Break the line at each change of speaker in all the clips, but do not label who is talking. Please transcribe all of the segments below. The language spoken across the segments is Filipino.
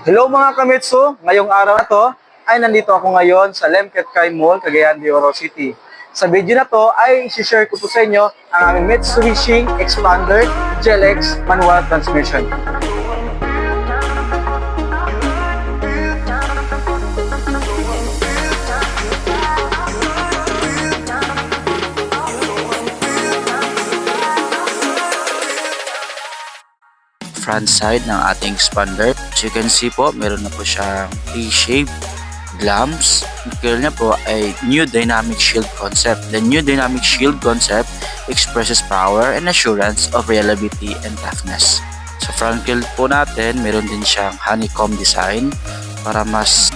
Hello mga kamitsu! Ngayong araw na to ay nandito ako ngayon sa Lemketkay Mall, Cagayan de Oro City. Sa video na to ay isi-share ko po sa inyo ang aming Mitsubishi Expander GLX manual transmission.
Front side ng ating expander. As you can see po, meron na po siyang T-shape glamps. Ang grill niya po ay New Dynamic Shield concept. The New Dynamic Shield concept expresses power and assurance of reliability and toughness. Sa front grill po natin, meron din siyang honeycomb design para mas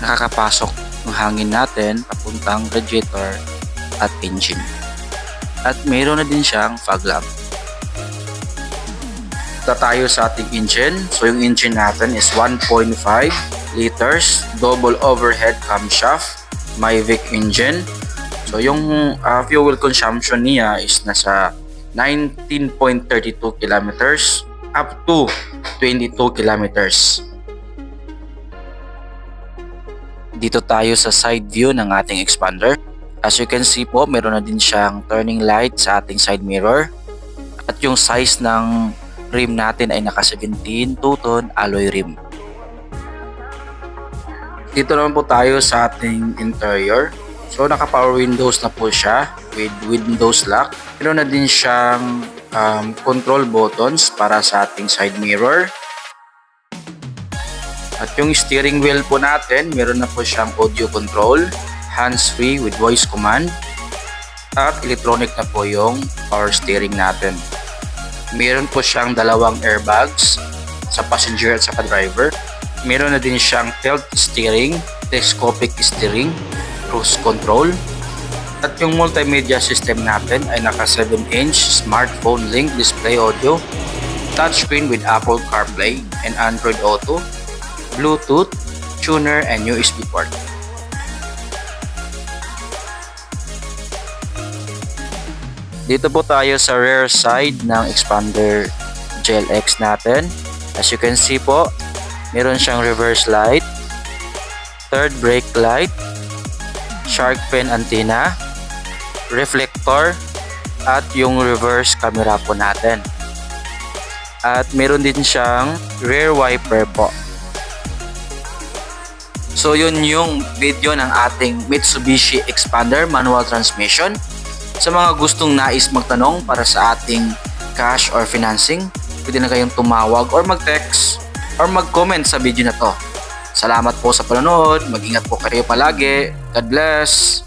nakakapasok ng hangin natin papuntang radiator at engine. At meron na din siyang fog lamp. Tayo sa ating engine. So yung engine natin is 1.5 liters double overhead camshaft Mavic engine. So yung fuel consumption niya is nasa 19.32 kilometers up to 22 kilometers. Dito tayo sa side view ng ating expander. As you can see po, meron na din siyang turning light sa ating side mirror. At yung size ng rim natin ay naka 17 2-tone alloy rim. Dito naman po tayo sa ating interior. So naka power windows na po siya with windows lock. Meron na din siyang control buttons para sa ating side mirror. At yung steering wheel po natin, meron na po siyang audio control, hands-free with voice command, at electronic na po yung power steering natin. Meron po siyang dalawang airbags sa passenger at sa driver. Meron na din siyang tilt steering, telescopic steering, cruise control. At yung multimedia system natin ay naka 7-inch smartphone link display audio, touchscreen with Apple CarPlay and Android Auto, Bluetooth, tuner, and USB port. Dito po tayo sa rear side ng expander GLX natin. As you can see po, meron siyang reverse light, third brake light, shark fin antenna, reflector, at yung reverse camera po natin. At meron din siyang rear wiper po. So yun yung video ng ating Mitsubishi Expander manual transmission. Sa mga gustong nais magtanong para sa ating cash or financing, pwede na kayong tumawag or mag-text or mag-comment sa video na to. Salamat po sa panonood. Mag-ingat po kayo palagi. God bless!